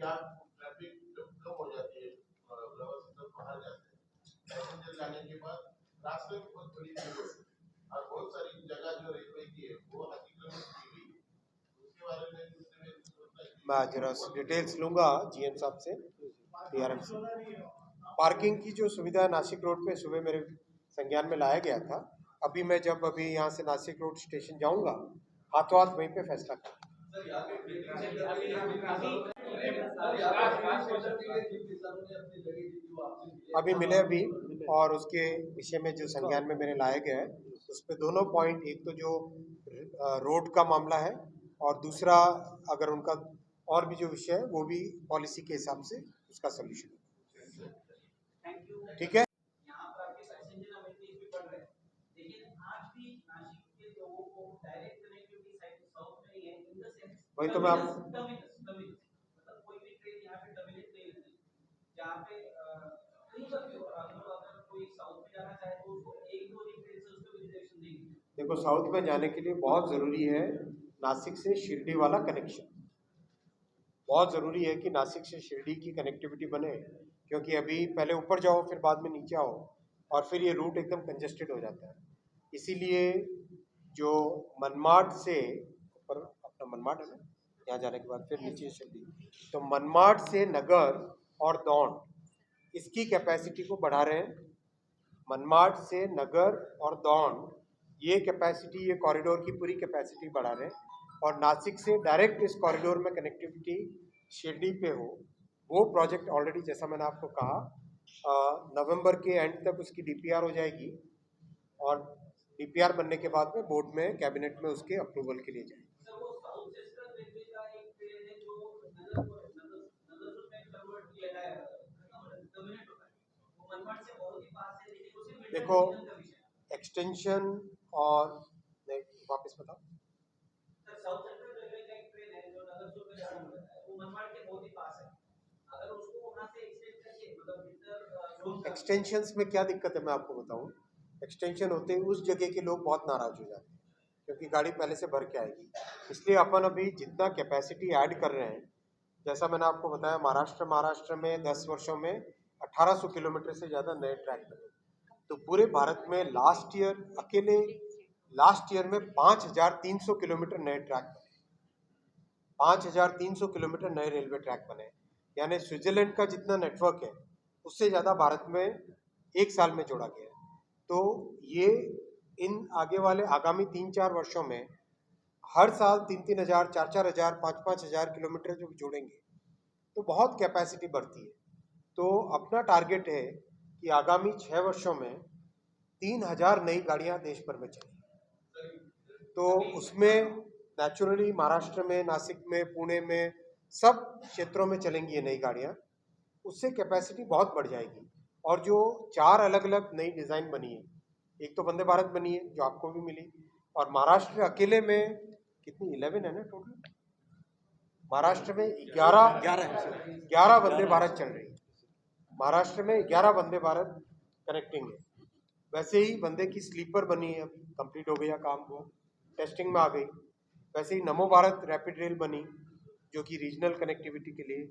यहाँ ट्रैफिक जब कम हो जाती है, व्यवस्था बाहर जाते हैं, पैसेंजर जाने के बाद रास्ते में बहुत बड़ी भीड़ होती है और बहुत सारी जगह जो रेलवे की है वो अतिक्रमित की गई है, उसके बारे में मैं जरा डिटेल्स लूंगा जीएम साहब से, डीआरएम से। पार्किंग की जो सुविधा नासिक रोड पे सुबह मेरे संज्ञान में लाया गया था, अभी मैं जब अभी यहाँ से नासिक रोड स्टेशन जाऊंगा हाथों हाथ वहीं पे फैसला करूंगा। अभी मिले अभी, और उसके विषय में जो संज्ञान में मैंने लाया गया है उस पे दोनों पॉइंट, एक तो जो रोड का मामला है और दूसरा अगर उनका और भी जो विषय है वो भी पॉलिसी के हिसाब से उसका सोल्यूशन है। ठीक है, वही तो मैं देखो, साउथ में जाने के लिए बहुत जरूरी है नासिक से शिरडी वाला कनेक्शन, बहुत ज़रूरी है कि नासिक से शिरडी की कनेक्टिविटी बने, क्योंकि अभी पहले ऊपर जाओ फिर बाद में नीचे आओ और फिर ये रूट एकदम कंजेस्टेड हो जाता है। इसीलिए जो मनमाड से ऊपर अपना मनमाड है ना, यहाँ जाने के बाद फिर नीचे शिरडी, तो मनमाड से नगर और दौंड इसकी कैपेसिटी को बढ़ा रहे हैं। मनमाड से नगर और दौंड ये कैपेसिटी, ये कॉरिडोर की पूरी कैपेसिटी बढ़ा रहे हैं, और नासिक से डायरेक्ट इस कॉरिडोर में कनेक्टिविटी शिरडी पे हो, वो प्रोजेक्ट ऑलरेडी जैसा मैंने आपको कहा नवंबर के एंड तक उसकी डीपीआर हो जाएगी, और डीपीआर बनने के बाद में बोर्ड में कैबिनेट में उसके अप्रूवल के लिए जाएगी। देखो एक्सटेंशन और वापस बताओ। एक्सटेंशंस में क्या दिक्कत है मैं आपको बताऊं। एक्सटेंशन होते ही उस जगह के लोग बहुत नाराज हो जाते हैं क्योंकि गाड़ी पहले से भर के आएगी, इसलिए अपन अभी जितना कैपेसिटी ऐड कर रहे हैं, जैसा मैंने आपको बताया महाराष्ट्र में 10 वर्षों में 1800 किलोमीटर से ज़्यादा नए ट्रैक बने, तो पूरे भारत में लास्ट ईयर में 5300 किलोमीटर नए ट्रैक बने, 5300 किलोमीटर नए रेलवे ट्रैक बने, यानी स्विट्जरलैंड का जितना नेटवर्क है उससे ज़्यादा भारत में एक साल में जोड़ा गया है। तो ये इन आगे वाले आगामी 3-4 वर्षों में हर साल 3-3 हज़ार, 4-4 हज़ार, 5-5 हज़ार किलोमीटर जो जोड़ेंगे तो बहुत कैपेसिटी बढ़ती है। तो अपना टारगेट है कि आगामी 6 वर्षों में 3000 नई गाड़ियां देश भर में चलेंगी, तो उसमें नेचुरली महाराष्ट्र में, नासिक में, पुणे में, सब क्षेत्रों में चलेंगी ये नई गाड़ियां, उससे कैपेसिटी बहुत बढ़ जाएगी। और जो 4 अलग अलग नई डिज़ाइन बनी है, एक तो वंदे भारत बनी है जो आपको भी मिली, और महाराष्ट्र अकेले में कितनी 11 है ना टोटल, महाराष्ट्र में 11 वंदे भारत चल रही है, महाराष्ट्र में 11 वंदे भारत कनेक्टिंग है। वैसे ही वंदे की स्लीपर बनी है, अभी कंप्लीट हो गया काम, वो टेस्टिंग में आ गई। वैसे ही नमो भारत रैपिड रेल बनी जो कि रीजनल कनेक्टिविटी के लिए,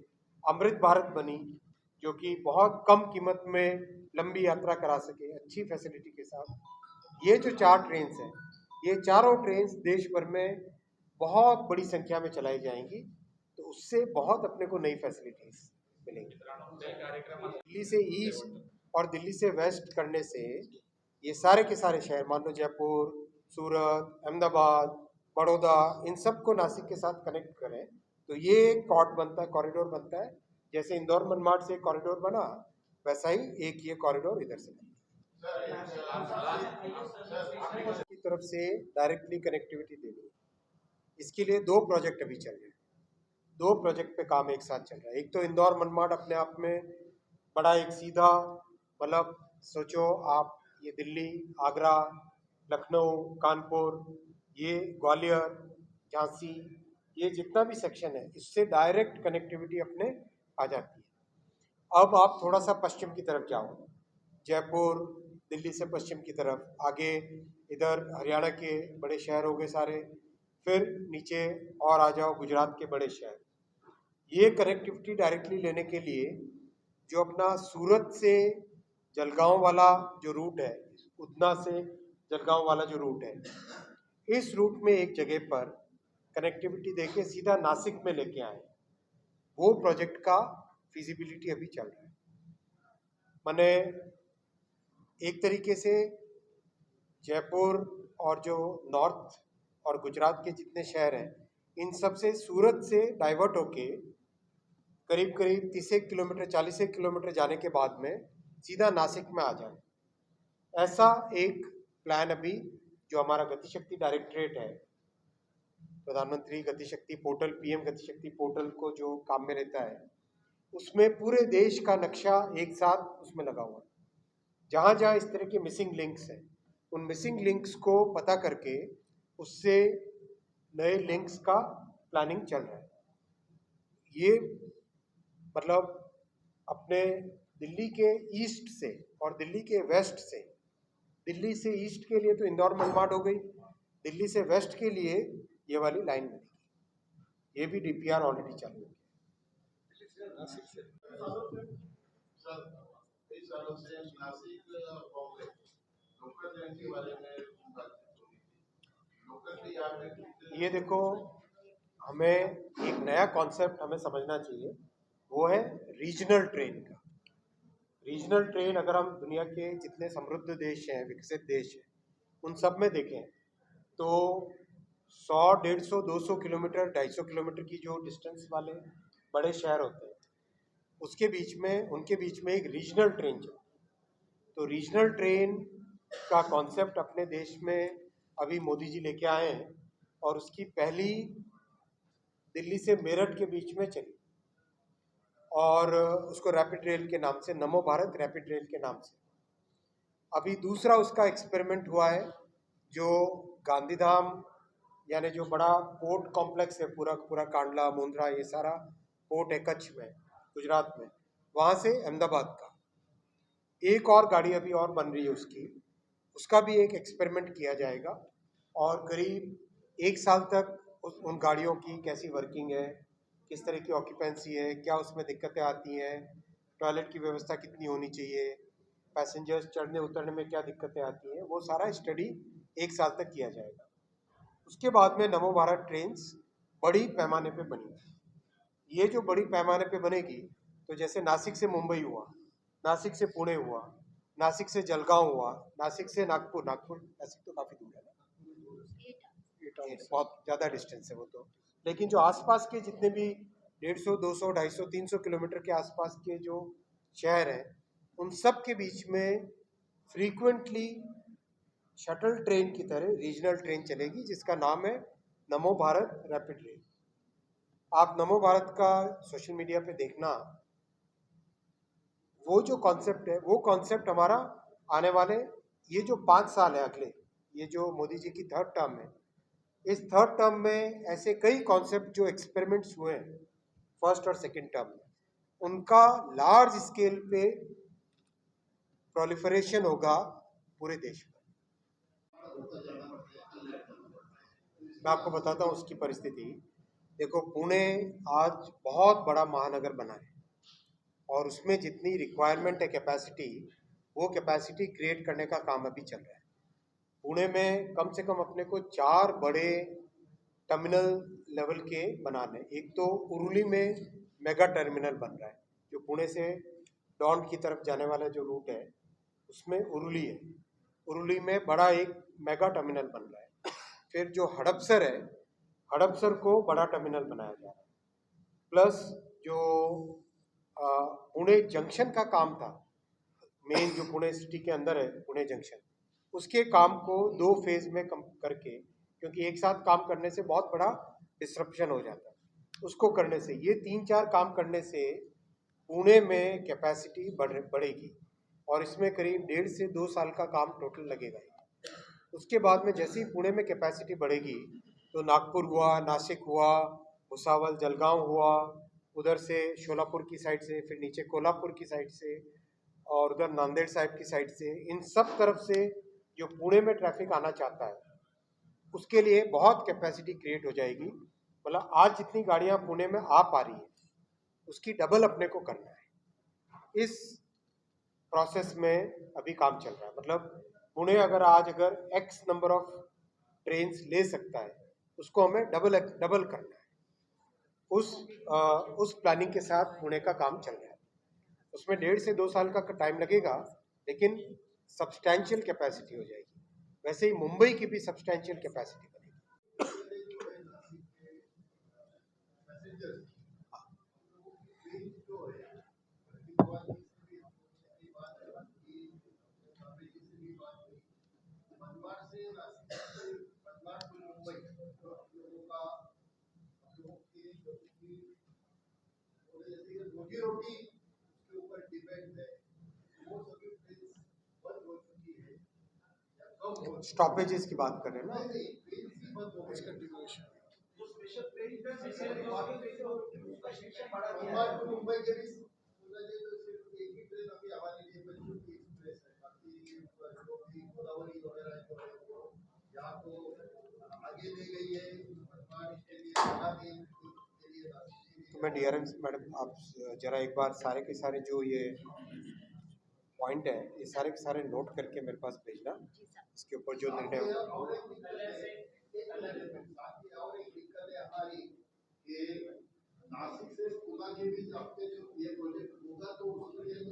अमृत भारत बनी जो कि बहुत कम कीमत में लंबी यात्रा करा सके अच्छी फैसिलिटी के साथ। ये जो 4 ट्रेन हैं, ये चारों ट्रेन देश भर में बहुत बड़ी संख्या में चलाई जाएंगी, तो उससे बहुत अपने को नई फैसिलिटीज मिलेंगी। दिल्ली से ईस्ट और दिल्ली से वेस्ट करने से ये सारे के सारे शहर, मान लो जयपुर, सूरत, अहमदाबाद, बड़ौदा, इन सब को नासिक के साथ कनेक्ट करें तो ये एक कॉरिडोर बनता है। जैसे इंदौर मनमाड से कॉरिडोर बना, वैसा ही एक ये कॉरिडोर इधर से की तरफ से डायरेक्टली कनेक्टिविटी देनी है। इसके लिए 2 प्रोजेक्ट अभी चल रहे हैं, 2 प्रोजेक्ट पे काम एक साथ चल रहा है। एक तो इंदौर मनमाड अपने आप में बड़ा एक सीधा, मतलब सोचो आप, ये दिल्ली, आगरा, लखनऊ, कानपुर, ये ग्वालियर, झांसी, ये जितना भी सेक्शन है इससे डायरेक्ट कनेक्टिविटी अपने आ जाती है। अब आप थोड़ा सा पश्चिम की तरफ जाओ, जयपुर, दिल्ली से पश्चिम की तरफ आगे, इधर हरियाणा के बड़े शहर हो गए सारे, फिर नीचे और आ जाओ गुजरात के बड़े शहर, ये कनेक्टिविटी डायरेक्टली लेने के लिए जो अपना सूरत से जलगांव वाला जो रूट है, उधना से जलगांव वाला जो रूट है, इस रूट में एक जगह पर कनेक्टिविटी देके सीधा नासिक में लेके आए, वो प्रोजेक्ट का फिजिबिलिटी अभी चल रहा है। मैंने एक तरीके से जयपुर और जो नॉर्थ और गुजरात के जितने शहर हैं, इन सब से सूरत से डाइवर्ट होके करीब करीब 30 किलोमीटर 40 किलोमीटर जाने के बाद में सीधा नासिक में आ जाए, ऐसा एक प्लान अभी जो हमारा गतिशक्ति डायरेक्टरेट है, प्रधानमंत्री Gatishakti portal, PM Gatishakti portal को जो काम में रहता है, उसमें पूरे देश का नक्शा एक साथ उसमें लगा हुआ है। जहाँ जहाँ इस तरह के मिसिंग लिंक्स हैं, उन मिसिंग लिंक्स को पता करके उससे नए लिंक्स का प्लानिंग चल रहा है। ये मतलब अपने दिल्ली के ईस्ट से और दिल्ली के वेस्ट से, दिल्ली से ईस्ट के लिए तो इंदौर मनमाड हो गई, दिल्ली से वेस्ट के लिए ये वाली लाइन बनेगी। ये भी डीपीआर ऑलरेडी चालू है। ये देखो, हमें एक नया कॉन्सेप्ट हमें समझना चाहिए, वो है रीजनल ट्रेन का। रीजनल ट्रेन अगर हम दुनिया के जितने समृद्ध देश हैं, विकसित देश हैं, उन सब में देखें तो 100, 150, 200 किलोमीटर, 250 किलोमीटर की जो डिस्टेंस वाले बड़े शहर होते हैं, उसके बीच में, उनके बीच में एक रीजनल ट्रेन चलती है। तो रीजनल ट्रेन का कॉन्सेप्ट अपने देश में अभी मोदी जी लेके आए हैं, और उसकी पहली दिल्ली से मेरठ के बीच में चली, और उसको रैपिड रेल के नाम से, नमो भारत रैपिड रेल के नाम से। अभी दूसरा उसका एक्सपेरिमेंट हुआ है, जो गांधीधाम यानी जो बड़ा पोर्ट कॉम्प्लेक्स है, पूरा पूरा कांडला, मुंद्रा, ये सारा पोर्ट है कच्छ में, गुजरात में, वहाँ से अहमदाबाद का एक और गाड़ी अभी और बन रही है उसका भी एक एक्सपेरिमेंट किया जाएगा, और करीब 1 साल तक उन गाड़ियों की कैसी वर्किंग है, किस तरह की ऑक्यूपेंसी है, क्या उसमें दिक्कतें आती हैं, टॉयलेट की व्यवस्था कितनी होनी चाहिए, पैसेंजर्स चढ़ने उतरने में क्या दिक्कतें आती हैं, वो सारा स्टडी 1 साल तक किया जाएगा। उसके बाद में नमो भारत ट्रेन्स बड़ी पैमाने पे बनी। ये जो बड़ी पैमाने पे बनेगी, तो जैसे नासिक से मुंबई हुआ, नासिक से पुणे हुआ, नासिक से जलगांव हुआ, नासिक से नागपुर, नासिक तो काफ़ी दूर है ना, बहुत ज़्यादा डिस्टेंस है वो तो, लेकिन जो आसपास के जितने भी 150, 200, 250, 300 किलोमीटर के आसपास के जो शहर हैं, उन सब के बीच में फ्रीक्वेंटली शटल ट्रेन की तरह रीजनल ट्रेन चलेगी, जिसका नाम है नमो भारत रैपिड रेल। आप नमो भारत का सोशल मीडिया पे देखना, वो जो कॉन्सेप्ट है, वो कॉन्सेप्ट हमारा आने वाले ये जो 5 साल है अगले, ये जो मोदी जी की 3rd टर्म है, इस 3rd टर्म में ऐसे कई कॉन्सेप्ट जो एक्सपेरिमेंट्स हुए हैं 1st और 2nd टर्म में, उनका लार्ज स्केल पे प्रोलिफरेशन होगा पूरे देश में। मैं आपको बताता हूँ उसकी परिस्थिति। देखो, पुणे आज बहुत बड़ा महानगर बना है, और उसमें जितनी रिक्वायरमेंट है कैपेसिटी, वो कैपेसिटी क्रिएट करने का काम अभी चल रहा है। पुणे में कम से कम अपने को 4 बड़े टर्मिनल लेवल के बनाने। एक तो उरुली में मेगा टर्मिनल बन रहा है, जो पुणे से डॉन की तरफ जाने वाला जो रूट है, उसमें उरुली है, उरुली में बड़ा एक मेगा टर्मिनल बन रहा है। फिर जो हड़पसर है, हड़पसर को बड़ा टर्मिनल बनाया जा रहा है। प्लस जो पुणे जंक्शन का काम था, मेन जो पुणे सिटी के अंदर है पुणे जंक्शन, उसके काम को 2 फेज में कम करके, क्योंकि एक साथ काम करने से बहुत बड़ा डिस्ट्रप्शन हो जाता है, उसको करने से, ये 3-4 काम करने से पुणे में कैपेसिटी बढ़ेगी, और इसमें करीब 1.5 से 2 साल का काम टोटल लगेगा। उसके बाद में जैसे ही पुणे में कैपेसिटी बढ़ेगी, तो नागपुर हुआ, नासिक हुआ, भुसावल, जलगांव हुआ, उधर से शोलापुर की साइड से, फिर नीचे कोल्हापुर की साइड से, और उधर नांदेड़ साइड की साइड से, इन सब तरफ से जो पुणे में ट्रैफिक आना चाहता है, उसके लिए बहुत कैपेसिटी क्रिएट हो जाएगी। मतलब आज जितनी गाड़ियां पुणे में आ पा रही है, उसकी डबल अपने को करना है। इस प्रोसेस में अभी काम चल रहा है। मतलब पुणे अगर एक्स नंबर ऑफ ट्रेन्स ले सकता है, उसको हमें डबल करना है। उस प्लानिंग के साथ पुणे का काम चल रहा है। उसमें 1.5 से 2 साल का टाइम लगेगा, लेकिन सब्सटैंशियल कैपेसिटी हो जाएगी। वैसे ही मुंबई की भी सब्सटैंशियल कैपेसिटी बनेगी। स्टॉपेजेस की बात कर रहे हैं ना? तो मैं DRM से, मैडम आप जरा एक बार सारे के सारे जो ये पॉइंट है, ये सारे के सारे नोट करके मेरे पास भेजना। इसके ऊपर जो निर्णय नासिक से पुणे के बीच आपके जो ये प्रोजेक्ट होगा तो उसके लिए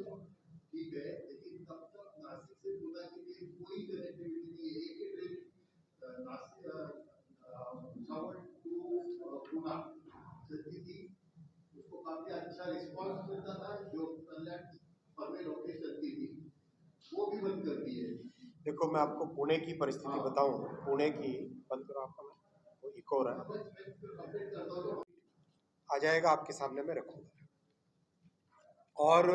ठीक है, लेकिन तब तक नासिक से पुणे के लिए कोई कनेक्टिविटी नहीं है। एक ही ट्रेन नासिक भुसावल टू पुणे चलती थी, उसको काफी अच्छा रिस्पॉन्स मिलता था। जो कल्याण फॉर्मे लोकेशन चलती थी वो भी बंद कर दी है। देखो मैं आपको पुणे की परिस्थिति बताऊं, पुणे की बंद करो आपका, वो एक और है आ जाएगा आपके सामने मैं रखूंगा। और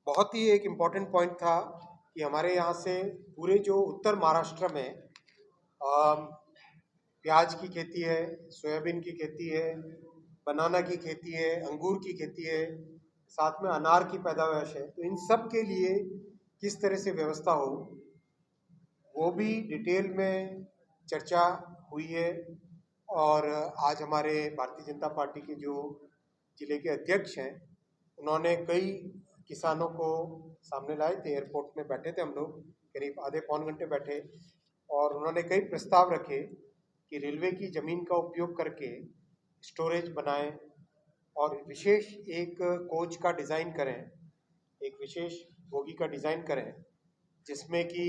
बहुत ही एक इम्पॉर्टेंट पॉइंट था कि हमारे यहाँ से पूरे जो उत्तर महाराष्ट्र में प्याज की खेती है, सोयाबीन की खेती है, बनाना की खेती है, अंगूर की खेती है, साथ में अनार की पैदावार है। तो इन सब के लिए किस तरह से व्यवस्था हो, वो भी डिटेल में चर्चा हुई है। और आज हमारे भारतीय जनता पार्टी के जो जिले के अध्यक्ष हैं, उन्होंने कई किसानों को सामने लाए थे। एयरपोर्ट में बैठे थे हम लोग, करीब आधे पौन घंटे बैठे, और उन्होंने कई प्रस्ताव रखे कि रेलवे की ज़मीन का उपयोग करके स्टोरेज बनाएं और विशेष एक कोच का डिज़ाइन करें, एक विशेष बोगी का डिज़ाइन करें, जिसमें कि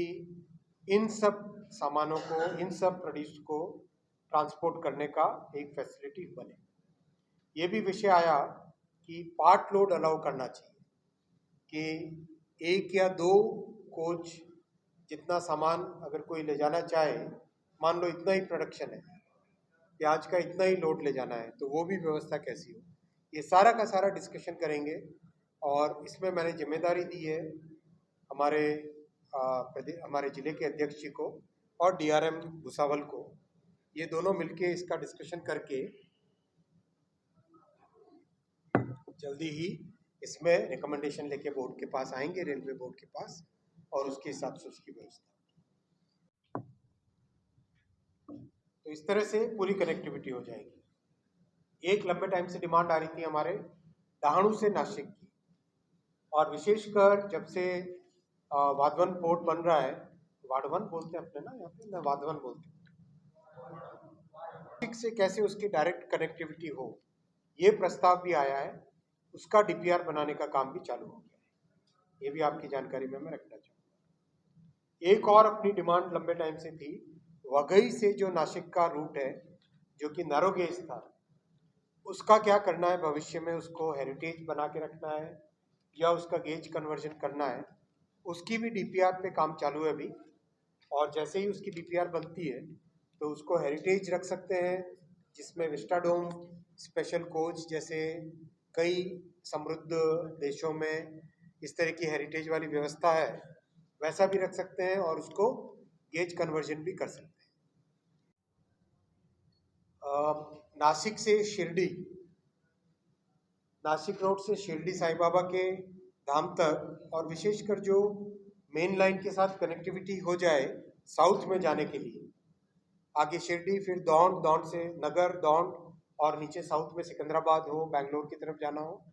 इन सब सामानों को, इन सब प्रोड्यूस को ट्रांसपोर्ट करने का एक फैसिलिटी बने। ये भी विषय आया कि पार्ट लोड अलाउ करना चाहिए, कि 1 या 2 कोच जितना सामान अगर कोई ले जाना चाहे, मान लो इतना ही प्रोडक्शन है, प्याज का इतना ही लोड ले जाना है, तो वो भी व्यवस्था कैसी हो, ये सारा का सारा डिस्कशन करेंगे। और इसमें मैंने जिम्मेदारी दी है हमारे ज़िले के अध्यक्ष जी को और DRM भुसावल को। ये दोनों मिलके इसका डिस्कशन करके जल्दी ही इसमें रिकमेंडेशन लेके बोर्ड के पास आएंगे, रेलवे बोर्ड के पास, और उसके हिसाब से उसकी व्यवस्था। तो इस तरह से पूरी कनेक्टिविटी हो जाएगी। एक लंबे टाइम से डिमांड आ रही थी हमारे डहाणू से नासिक की, और विशेषकर जब से वाधवन पोर्ट बन रहा है, वाधवन बोलते हैं अपने ना यहाँ पे, ना वाधवन बोलते हैं, नासिक से कैसे उसकी डायरेक्ट कनेक्टिविटी हो, ये प्रस्ताव भी आया है। उसका DPR बनाने का काम भी चालू हो गया है। ये भी आपकी जानकारी में मैं रखना चाहूँगा। एक और अपनी डिमांड लंबे टाइम से थी, वघई से जो नासिक का रूट है, जो कि नैरो गेज था, उसका क्या करना है भविष्य में, उसको हेरिटेज बना के रखना है या उसका गेज कन्वर्जन करना है, उसकी भी DPR पे काम चालू है अभी। और जैसे ही उसकी DPR बनती है तो उसको हेरिटेज रख सकते हैं, जिसमें विस्टाडोम स्पेशल कोच जैसे कई समृद्ध देशों में इस तरह की हेरिटेज वाली व्यवस्था है, वैसा भी रख सकते हैं, और उसको गेज कन्वर्जन भी कर सकते हैं। नासिक से शिरडी, नासिक रोड से शिरडी साईं बाबा के धाम तक, और विशेषकर जो मेन लाइन के साथ कनेक्टिविटी हो जाए साउथ में जाने के लिए, आगे शिरडी, फिर दौंड, दौंड से नगर, दौंड और नीचे साउथ में सिकंदराबाद हो, बैंगलोर की तरफ जाना हो,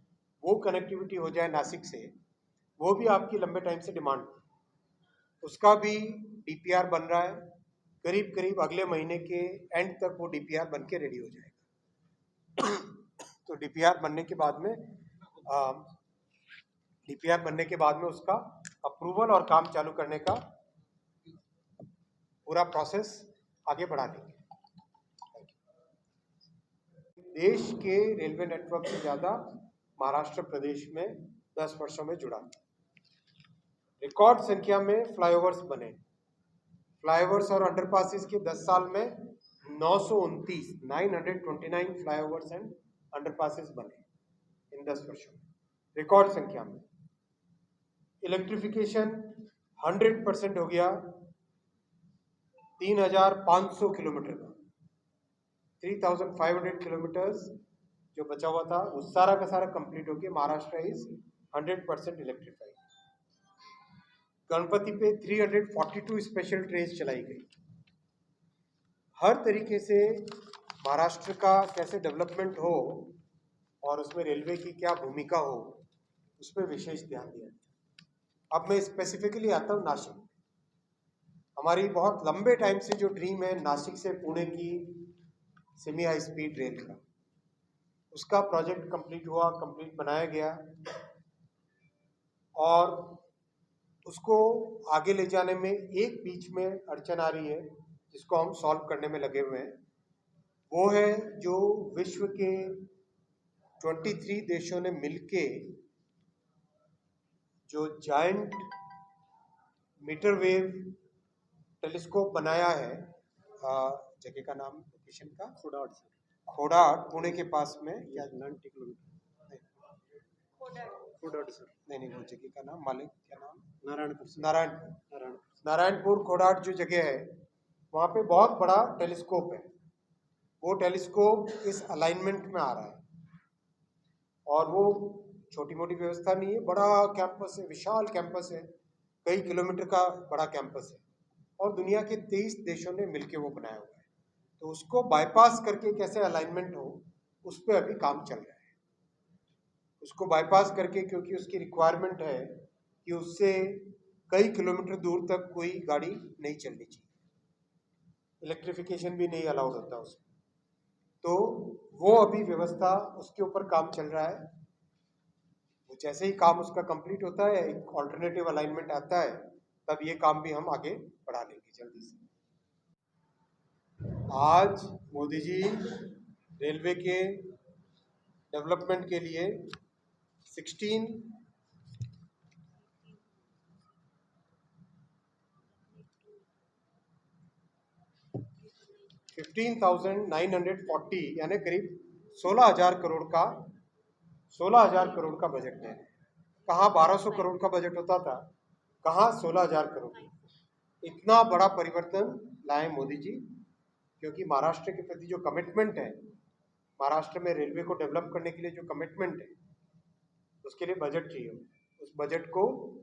वो कनेक्टिविटी हो जाए नासिक से, वो भी आपकी लंबे टाइम से डिमांड थी। उसका भी डीपीआर बन रहा है, करीब करीब अगले महीने के एंड तक वो डीपीआर बन के रेडी हो जाएगा। तो डीपीआर बनने के बाद में उसका अप्रूवल और काम चालू करने का पूरा प्रोसेस आगे बढ़ा देंगे। देश के रेलवे नेटवर्क से ज़्यादा महाराष्ट्र प्रदेश में 10 वर्षों में जुड़ा। रिकॉर्ड संख्या में फ्लाईओवर्स बने। फ्लाईओवर्स और अंडरपासेस के 10 साल में 929 फ्लाईओवर्स एंड अंडरपासेस बने इन 10 वर्षों में, रिकॉर्ड संख्या में। इलेक्ट्रिफिकेशन 100% हो गया, 3,500 किलोमीटर का, 3,500 किलोमीटर्स जो बचा हुआ था वो सारा का सारा कंप्लीट हो गया। Maharashtra is 100% electrified. गणपति पे 342 स्पेशल ट्रेन चलाई गई। हर तरीके से महाराष्ट्र का कैसे डेवलपमेंट हो और उसमें रेलवे की क्या भूमिका हो, उस पर विशेष ध्यान दिया। अब मैं स्पेसिफिकली आता हूँ नासिक। हमारी बहुत लंबे टाइम से जो ड्रीम है नासिक से पुणे की सेमी हाई स्पीड रेल का, उसका प्रोजेक्ट कंप्लीट हुआ, कंप्लीट बनाया गया और उसको आगे ले जाने में एक बीच में अड़चन आ रही है जिसको हम सॉल्व करने में लगे हुए हैं। वो है जो विश्व के 23 देशों ने मिलके जो जायंट मीटर वेव टेलीस्कोप बनाया है, जगह का नाम, लोकेशन का, खोडाट पुणे के पास में, या 90 किलोमीटर, खोडाट सर, नहीं वो जगह का नाम, मालिक क्या नाम, नारायणपुर खोडाट जो जगह है, वहाँ पे बहुत बड़ा टेलीस्कोप है। वो टेलीस्कोप इस अलाइनमेंट में आ रहा है और वो छोटी मोटी व्यवस्था नहीं है, बड़ा कैंपस है, विशाल कैंपस है, कई किलोमीटर का बड़ा कैंपस है और दुनिया के 23 देशों ने मिलकर वो बनाया हुआ है। तो उसको बाईपास करके कैसे अलाइनमेंट हो, उस पर अभी काम चल रहा है। उसको बाईपास करके, क्योंकि उसकी रिक्वायरमेंट है कि उससे कई किलोमीटर दूर तक कोई गाड़ी नहीं चलनी चाहिए, इलेक्ट्रिफिकेशन भी नहीं अलाउड होता उसमें। तो वो अभी व्यवस्था, उसके ऊपर काम चल रहा है। वो जैसे ही काम उसका कंप्लीट होता है, एक ऑल्टरनेटिव अलाइनमेंट आता है, तब ये काम भी हम आगे बढ़ा लेंगे जल्दी से। आज मोदी जी रेलवे के डेवलपमेंट के लिए 15,940 यानी करीब 16,000 करोड़ का बजट है। कहाँ 1,200 करोड़ का बजट होता था, कहाँ 16,000 करोड़। इतना बड़ा परिवर्तन लाए मोदी जी, क्योंकि महाराष्ट्र के प्रति जो कमिटमेंट है, महाराष्ट्र में रेलवे को डेवलप करने के लिए जो कमिटमेंट है, उसके लिए बजट चाहिए। उस बजट को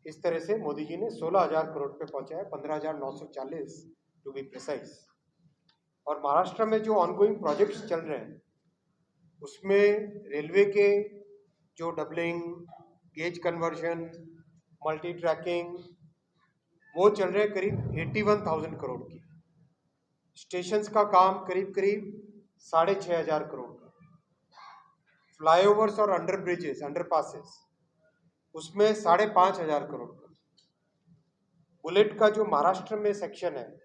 इस तरह से मोदी जी ने 16,000 करोड़ पे पहुंचाया, 15,940 टू बी प्रिसाइज। और महाराष्ट्र में जो ऑनगोइंग प्रोजेक्ट्स चल रहे हैं, उसमें रेलवे के जो doubling, gauge conversion, multi tracking, वो चल रहे हैं करीब 81,000 करोड़ की। स्टेशंस का काम करीब करीब 6,500 करोड़ का। फ्लाईओवर्स और अंडर ब्रिजेस, अंडरपासेस, उसमें 5,500 करोड़ का। बुलेट का जो महाराष्ट्र में सेक्शन है,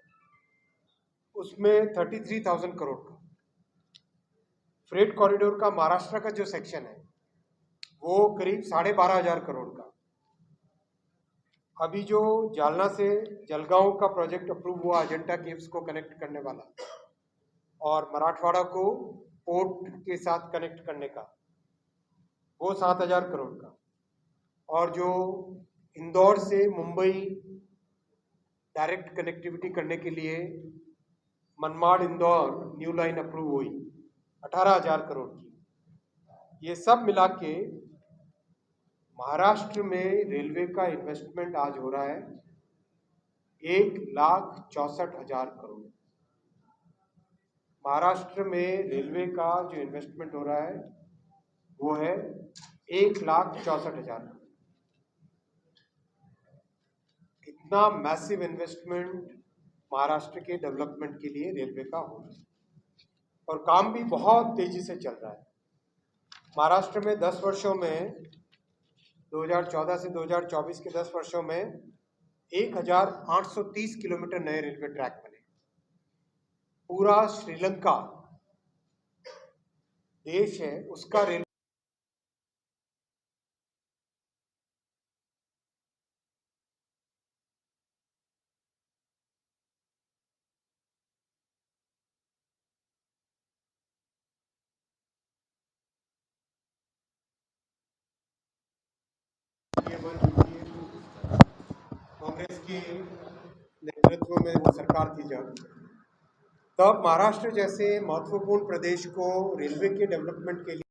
उसमें 33,000 करोड़ का। फ्रेट कॉरिडोर का महाराष्ट्र का जो सेक्शन है, वो करीब 12,500 करोड़ का। अभी जो जालना से जलगांव का प्रोजेक्ट अप्रूव हुआ, अजंता केव्स को कनेक्ट करने वाला और मराठवाड़ा को पोर्ट के साथ कनेक्ट करने का, वो 7,000 करोड़ का। और जो इंदौर से मुंबई डायरेक्ट कनेक्टिविटी करने के लिए Manmad Indore new line approve हुई, 18,000 करोड़ की। ये सब मिला के महाराष्ट्र में रेलवे का इन्वेस्टमेंट आज हो रहा है 1,64,000 करोड़। महाराष्ट्र में रेलवे का जो इन्वेस्टमेंट हो रहा है वो है 1,64,000। इतना मैसिव इन्वेस्टमेंट महाराष्ट्र के डेवलपमेंट के लिए रेलवे का हो रहा है और काम भी बहुत तेजी से चल रहा है। महाराष्ट्र में 10 वर्षों में 2014 से 2024 के 10 वर्षों में 1,830 किलोमीटर नए रेलवे ट्रैक बने। पूरा श्रीलंका देश है उसका रेलवे कांग्रेस के नेतृत्व में वो सरकार थी जब, तब महाराष्ट्र जैसे महत्वपूर्ण प्रदेश को रेलवे के डेवलपमेंट के लिए